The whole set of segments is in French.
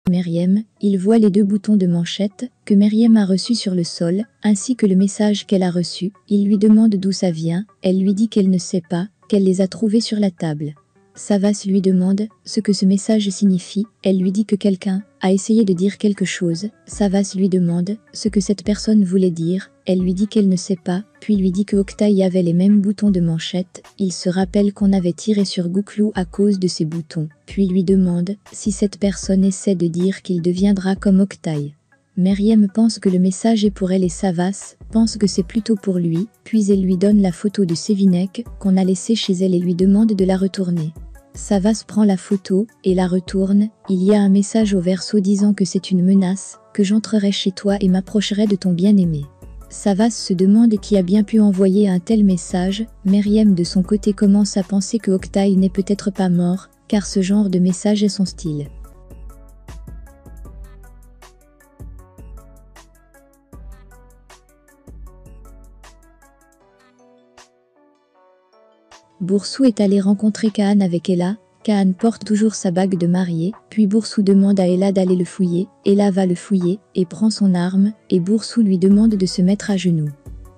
Meriem, il voit les 2 boutons de manchette que Meriem a reçus sur le sol, ainsi que le message qu'elle a reçu. Il lui demande d'où ça vient, elle lui dit qu'elle ne sait pas, qu'elle les a trouvés sur la table. Savas lui demande ce que ce message signifie, elle lui dit que quelqu'un a essayé de dire quelque chose. Savas lui demande ce que cette personne voulait dire, elle lui dit qu'elle ne sait pas, puis lui dit que Octaï avait les mêmes boutons de manchette. Il se rappelle qu'on avait tiré sur Gouklou à cause de ces boutons, puis lui demande si cette personne essaie de dire qu'il deviendra comme Octaï. Meriem pense que le message est pour elle et Savas pense que c'est plutôt pour lui, puis elle lui donne la photo de Sevinek qu'on a laissée chez elle et lui demande de la retourner. Savas prend la photo et la retourne, il y a un message au verso disant que c'est une menace, que j'entrerai chez toi et m'approcherai de ton bien-aimé. Savas se demande qui a bien pu envoyer un tel message. Meriem de son côté commence à penser que Octaï n'est peut-être pas mort, car ce genre de message est son style. Boursou est allé rencontrer Kaan avec Ella. Kaan porte toujours sa bague de mariée, puis Boursou demande à Ella d'aller le fouiller. Ella va le fouiller et prend son arme, et Boursou lui demande de se mettre à genoux.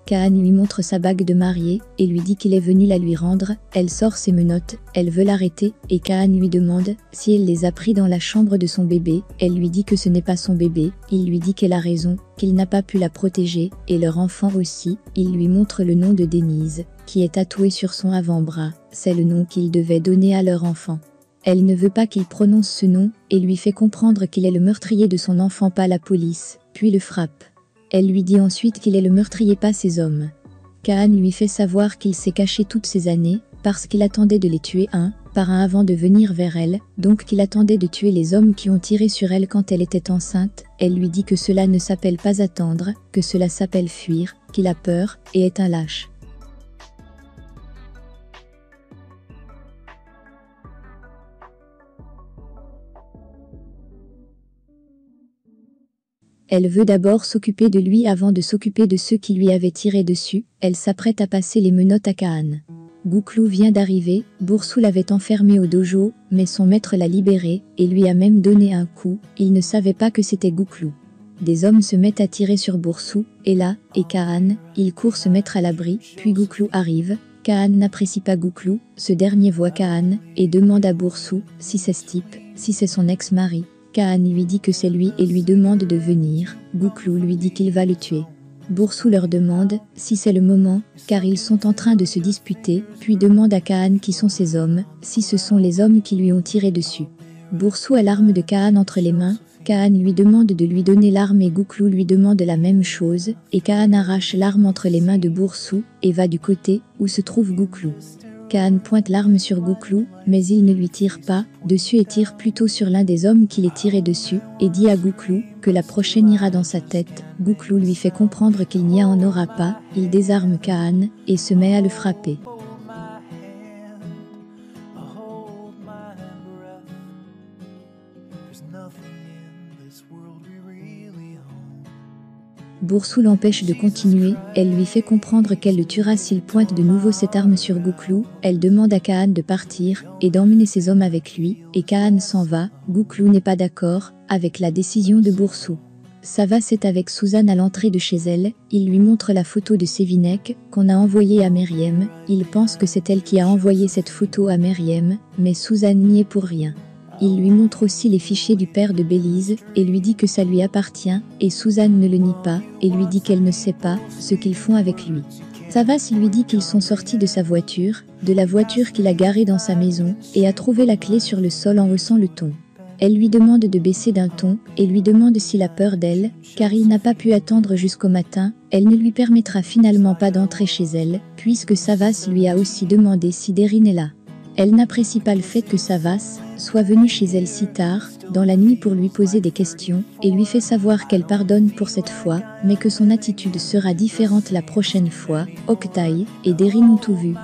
Kaan lui montre sa bague de mariée et lui dit qu'il est venu la lui rendre. Elle sort ses menottes, elle veut l'arrêter et Kaan lui demande si elle les a pris dans la chambre de son bébé. Elle lui dit que ce n'est pas son bébé, il lui dit qu'elle a raison, qu'il n'a pas pu la protéger, et leur enfant aussi. Il lui montre le nom de Denise, qui est tatoué sur son avant-bras, c'est le nom qu'il devait donner à leur enfant. Elle ne veut pas qu'il prononce ce nom et lui fait comprendre qu'il est le meurtrier de son enfant, pas la police, puis le frappe. Elle lui dit ensuite qu'il est le meurtrier, pas ses hommes. Kaan lui fait savoir qu'il s'est caché toutes ces années, parce qu'il attendait de les tuer un par un avant de venir vers elle, donc qu'il attendait de tuer les hommes qui ont tiré sur elle quand elle était enceinte. Elle lui dit que cela ne s'appelle pas attendre, que cela s'appelle fuir, qu'il a peur et est un lâche. Elle veut d'abord s'occuper de lui avant de s'occuper de ceux qui lui avaient tiré dessus. Elle s'apprête à passer les menottes à Kaan. Gouklou vient d'arriver, Boursou l'avait enfermé au dojo, mais son maître l'a libéré et lui a même donné un coup. Il ne savait pas que c'était Gouklou. Des hommes se mettent à tirer sur Boursou, Ella et Kaan. Ils courent se mettre à l'abri, puis Gouklou arrive. Kaan n'apprécie pas Gouklou, ce dernier voit Kaan et demande à Boursou si c'est ce type, si c'est son ex-mari. Kaan lui dit que c'est lui et lui demande de venir. Gouklou lui dit qu'il va le tuer. Boursou leur demande si c'est le moment, car ils sont en train de se disputer, puis demande à Kaan qui sont ces hommes, si ce sont les hommes qui lui ont tiré dessus. Boursou a l'arme de Kaan entre les mains. Kaan lui demande de lui donner l'arme et Gouklou lui demande la même chose, et Kaan arrache l'arme entre les mains de Boursou et va du côté où se trouve Gouklou. Kaan pointe l'arme sur Gouklou, mais il ne lui tire pas dessus et tire plutôt sur l'un des hommes qui les tirait dessus, et dit à Gouklou que la prochaine ira dans sa tête. Gouklou lui fait comprendre qu'il n'y en aura pas, il désarme Kaan et se met à le frapper. Boursou l'empêche de continuer, elle lui fait comprendre qu'elle le tuera s'il pointe de nouveau cette arme sur Gouklou. Elle demande à Kaan de partir et d'emmener ses hommes avec lui, et Kaan s'en va. Gouklou n'est pas d'accord avec la décision de Boursou. Savas est avec Suzanne à l'entrée de chez elle, il lui montre la photo de Sevinek qu'on a envoyée à Meriem. Il pense que c'est elle qui a envoyé cette photo à Meriem, mais Suzanne n'y est pour rien. Il lui montre aussi les fichiers du père de Bélise et lui dit que ça lui appartient, et Suzanne ne le nie pas et lui dit qu'elle ne sait pas ce qu'ils font avec lui. Savas lui dit qu'ils sont sortis de sa voiture, de la voiture qu'il a garée dans sa maison, et a trouvé la clé sur le sol en haussant le ton. Elle lui demande de baisser d'un ton et lui demande s'il a peur d'elle, car il n'a pas pu attendre jusqu'au matin. Elle ne lui permettra finalement pas d'entrer chez elle, puisque Savas lui a aussi demandé si Derine est là. Elle n'apprécie pas le fait que Savas soit venu chez elle si tard, dans la nuit pour lui poser des questions, et lui fait savoir qu'elle pardonne pour cette fois, mais que son attitude sera différente la prochaine fois. Octaï et Derine ont tout vu.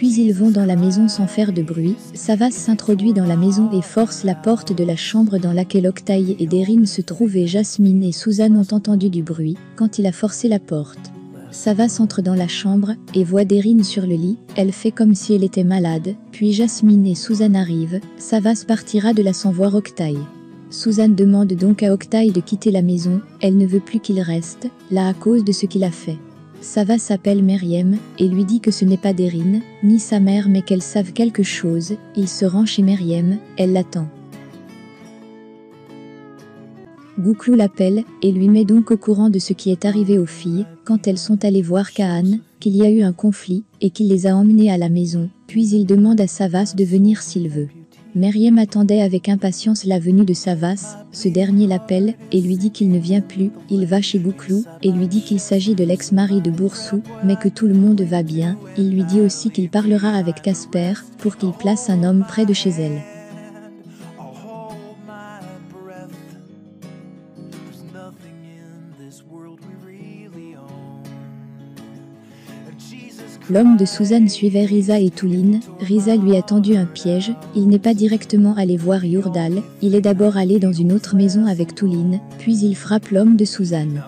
Puis ils vont dans la maison sans faire de bruit. Savas s'introduit dans la maison et force la porte de la chambre dans laquelle Octaï et Derine se trouvent et Jasmine et Suzanne ont entendu du bruit quand il a forcé la porte. Savas entre dans la chambre et voit Derine sur le lit. Elle fait comme si elle était malade, puis Jasmine et Suzanne arrivent. Savas partira de là sans voir Octaï. Suzanne demande donc à Octaï de quitter la maison. Elle ne veut plus qu'il reste là à cause de ce qu'il a fait. Savas appelle Meriem et lui dit que ce n'est pas Derine, ni sa mère, mais qu'elles savent quelque chose. Il se rend chez Meriem, elle l'attend. Gouklou l'appelle et lui met donc au courant de ce qui est arrivé aux filles quand elles sont allées voir Kaan, qu'il y a eu un conflit et qu'il les a emmenées à la maison, puis il demande à Savas de venir s'il veut. Meriem attendait avec impatience la venue de Savas, ce dernier l'appelle et lui dit qu'il ne vient plus. Il va chez Gouklou et lui dit qu'il s'agit de l'ex-mari de Boursou, mais que tout le monde va bien. Il lui dit aussi qu'il parlera avec Casper pour qu'il place un homme près de chez elle. L'homme de Suzanne suivait Risa et Touline. Risa lui a tendu un piège. Il n'est pas directement allé voir Yurdal. Il est d'abord allé dans une autre maison avec Touline, puis il frappe l'homme de Suzanne.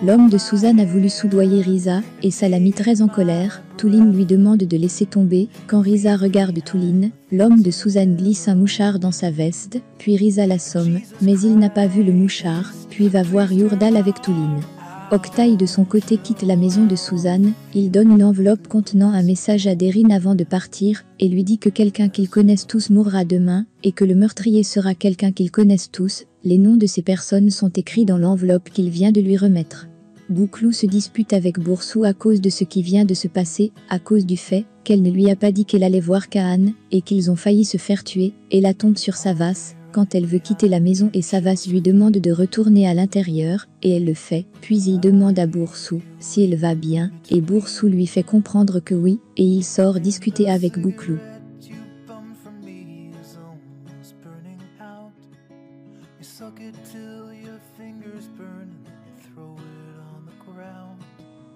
L'homme de Suzanne a voulu soudoyer Risa, et ça l'a mis très en colère. Touline lui demande de laisser tomber. Quand Risa regarde Touline, l'homme de Suzanne glisse un mouchard dans sa veste, puis Risa l'assomme, mais il n'a pas vu le mouchard, puis va voir Yurdal avec Touline. Octaï de son côté quitte la maison de Suzanne. Il donne une enveloppe contenant un message à Derine avant de partir et lui dit que quelqu'un qu'ils connaissent tous mourra demain et que le meurtrier sera quelqu'un qu'ils connaissent tous. Les noms de ces personnes sont écrits dans l'enveloppe qu'il vient de lui remettre. Gouklou se dispute avec Boursou à cause de ce qui vient de se passer, à cause du fait qu'elle ne lui a pas dit qu'elle allait voir Kaan et qu'ils ont failli se faire tuer, et la tombe sur Savas quand elle veut quitter la maison et Savas lui demande de retourner à l'intérieur, et elle le fait, puis il demande à Boursou si elle va bien, et Boursou lui fait comprendre que oui, et il sort discuter avec Gouklou.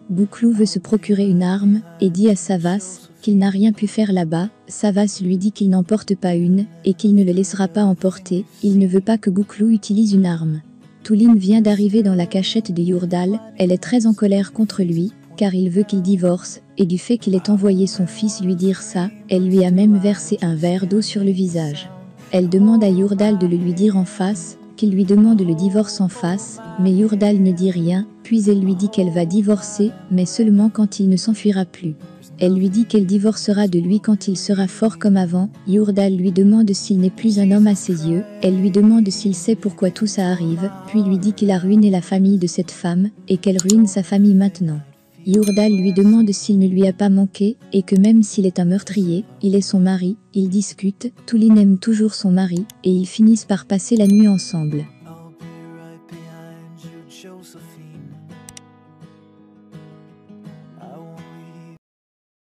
Gouklou veut se procurer une arme et dit à Savas qu'il n'a rien pu faire là-bas. Savas lui dit qu'il n'en porte pas une et qu'il ne le laissera pas emporter. Il ne veut pas que Gouklou utilise une arme. Touline vient d'arriver dans la cachette de Yurdal. Elle est très en colère contre lui car il veut qu'il divorce et du fait qu'il ait envoyé son fils lui dire ça, elle lui a même versé un verre d'eau sur le visage. Elle demande à Yurdal de le lui dire en face, qu'il lui demande le divorce en face, mais Yurdal ne dit rien, puis elle lui dit qu'elle va divorcer, mais seulement quand il ne s'enfuira plus. Elle lui dit qu'elle divorcera de lui quand il sera fort comme avant. Yurdal lui demande s'il n'est plus un homme à ses yeux, elle lui demande s'il sait pourquoi tout ça arrive, puis lui dit qu'il a ruiné la famille de cette femme, et qu'elle ruine sa famille maintenant. Yurdal lui demande s'il ne lui a pas manqué, et que même s'il est un meurtrier, il est son mari. Ils discutent, Touline aime toujours son mari, et ils finissent par passer la nuit ensemble.